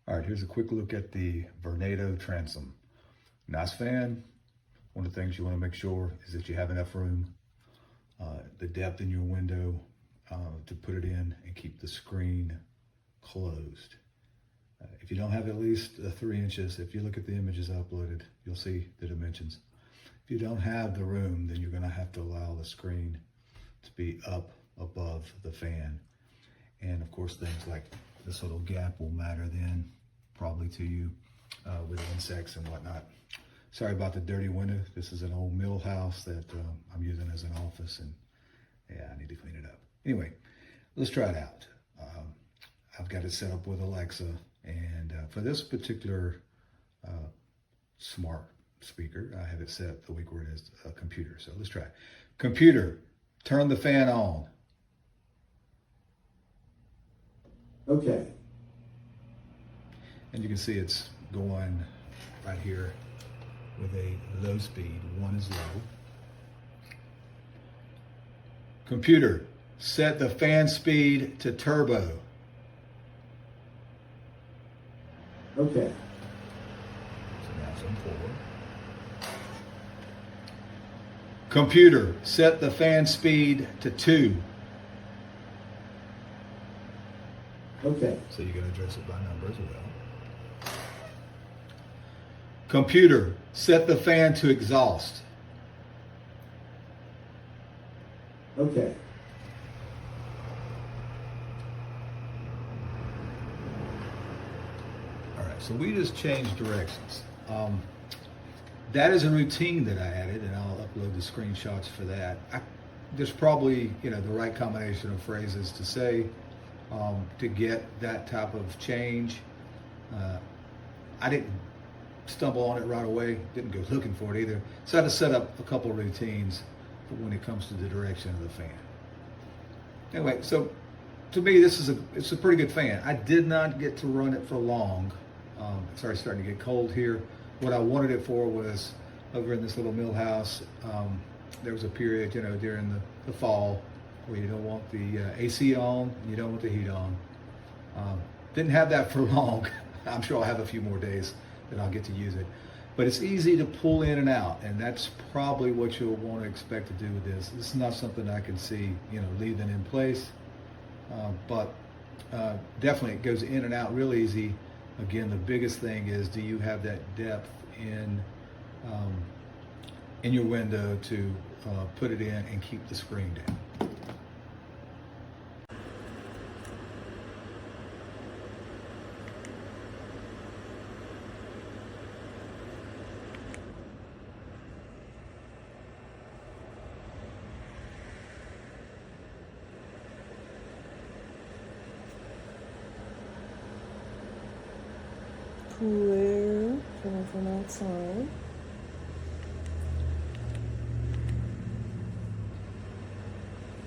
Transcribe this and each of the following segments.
All right, here's a quick look at the Vornado TRANSOM. Nice fan. One of the things you want to make sure is that you have enough room, the depth in your window to put it in and keep the screen closed. If you don't have at least 3 inches, if you look at the images I uploaded, you'll see the dimensions. If you don't have the room, then you're going to have to allow the screen to be up above the fan. And of course, things like this little gap will matter then, probably to you with insects and whatnot. Sorry about the dirty window. This is an old mill house that I'm using as an office, and yeah, I need to clean it up. Anyway, let's try it out. I've got it set up with Alexa, and for this particular smart speaker, I have it set the weak word is a computer. So let's try it. Computer, turn the fan on. Okay. And you can see it's going right here with a low speed. 1 is low. Computer, set the fan speed to turbo. Okay. So now it's on 4. Computer, set the fan speed to 2. Okay. So you can address it by number as well. Computer, set the fan to exhaust. Okay. All right, so we just changed directions. That is a routine that I added, and I'll upload the screenshots for that. There's probably, the right combination of phrases to say to get that type of change. I didn't stumble on it right away, didn't go looking for it either. So I had to set up a couple of routines for when it comes to the direction of the fan. Anyway, so to me, it's a pretty good fan. I did not get to run it for long. It's already starting to get cold here. What I wanted it for was over in this little mill house. There was a period, during the fall where you don't want the AC on, and you don't want the heat on. Didn't have that for long. I'm sure I'll have a few more days that I'll get to use it. But it's easy to pull in and out, and that's probably what you'll want to expect to do with this. This is not something I can see, leaving in place. But definitely it goes in and out real easy. Again, the biggest thing is, do you have that depth in your window to put it in and keep the screen down? Cool air coming from outside.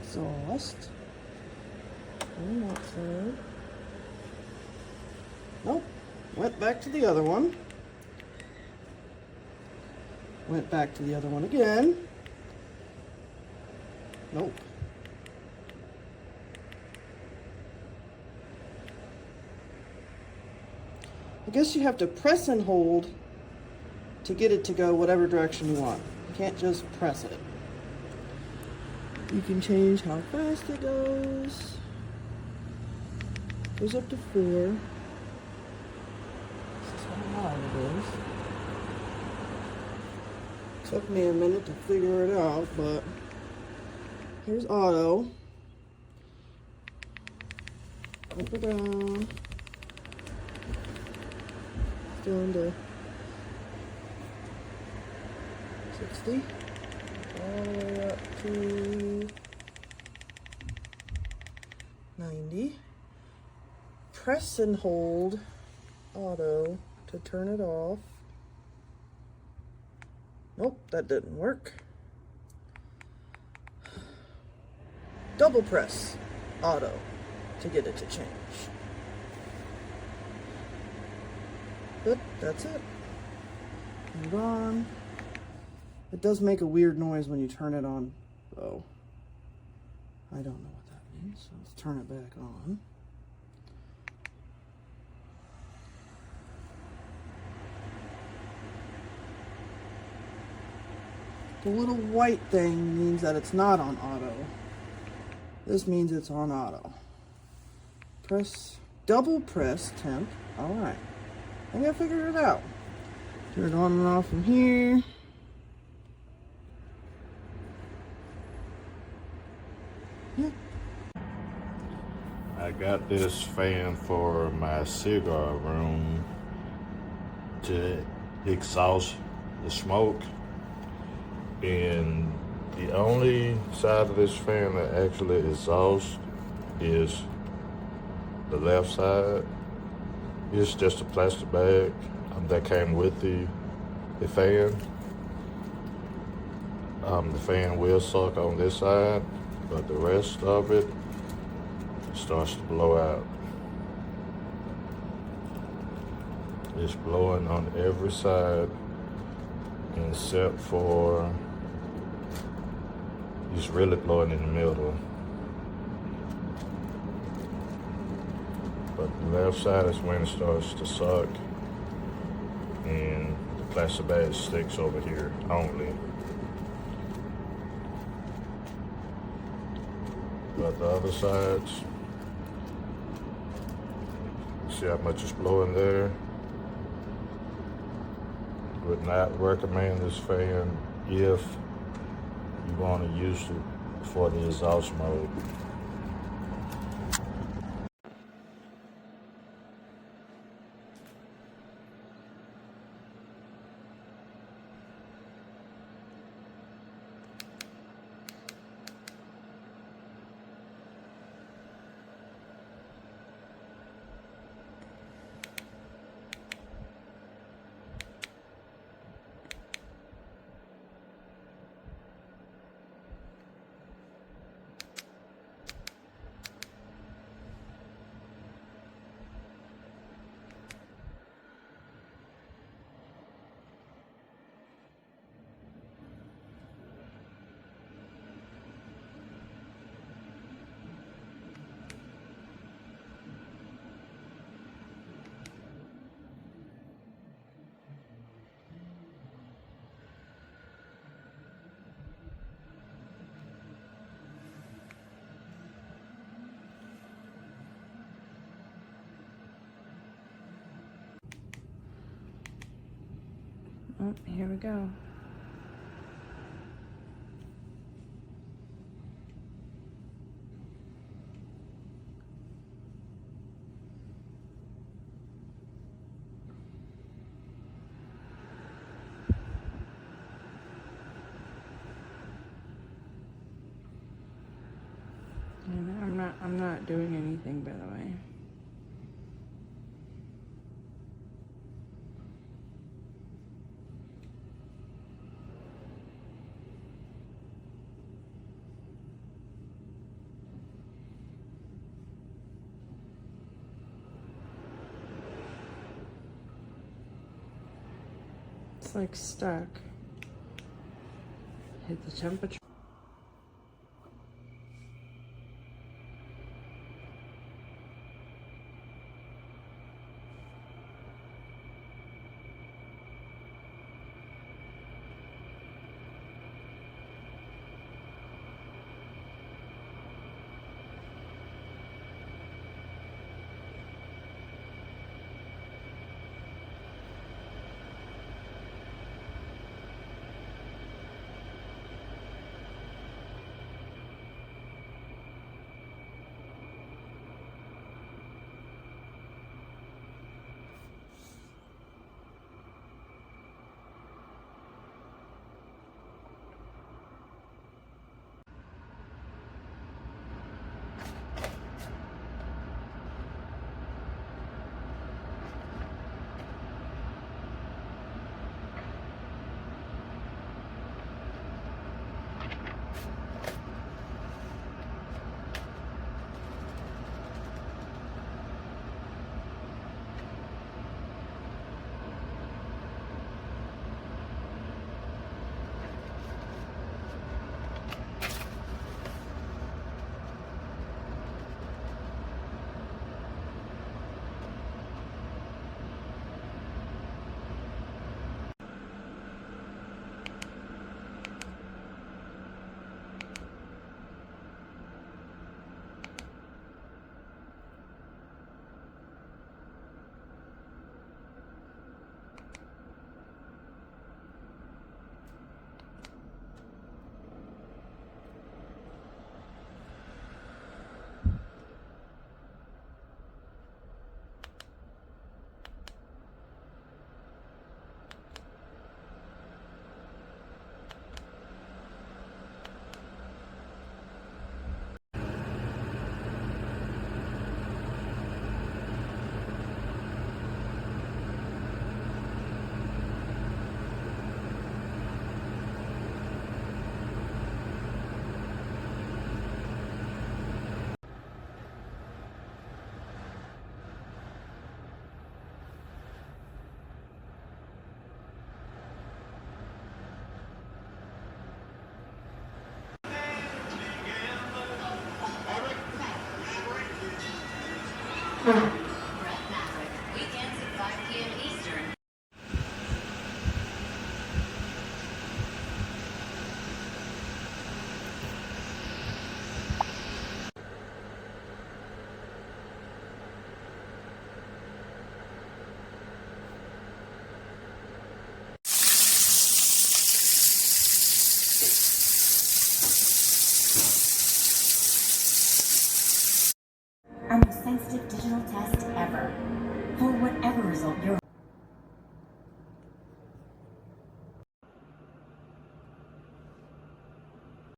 Exhaust. From outside. Nope. Went back to the other one. Went back to the other one again. Nope. I guess you have to press and hold to get it to go whatever direction you want. You can't just press it. You can change how fast it goes. Goes up to 4. This is how loud it is. Took me a minute to figure it out, but here's auto. Up or down. Down to 60, all the way up to 90. Press and hold auto to turn it off. Nope, that didn't work. Double press auto to get it to change. But that's it. Move on. It does make a weird noise when you turn it on, though. I don't know what that means, so let's turn it back on. The little white thing means that it's not on auto. This means it's on auto. Press, double press temp. All right. I think I figured it out. Turn it on and off from here. Yeah. I got this fan for my cigar room to exhaust the smoke, and the only side of this fan that actually exhausts is the left side. It's just a plastic bag that came with the fan. The fan will suck on this side, but the rest of it starts to blow out. It's blowing on every side except for, it's really blowing in the middle. But the left side is when it starts to suck, and the plastic bag sticks over here only. But the other sides, see how much is blowing there. Would not recommend this fan if you want to use it for the exhaust mode. Oh, here we go. And I'm not doing anything, by the way. It's like stuck. Hit the temperature. Okay.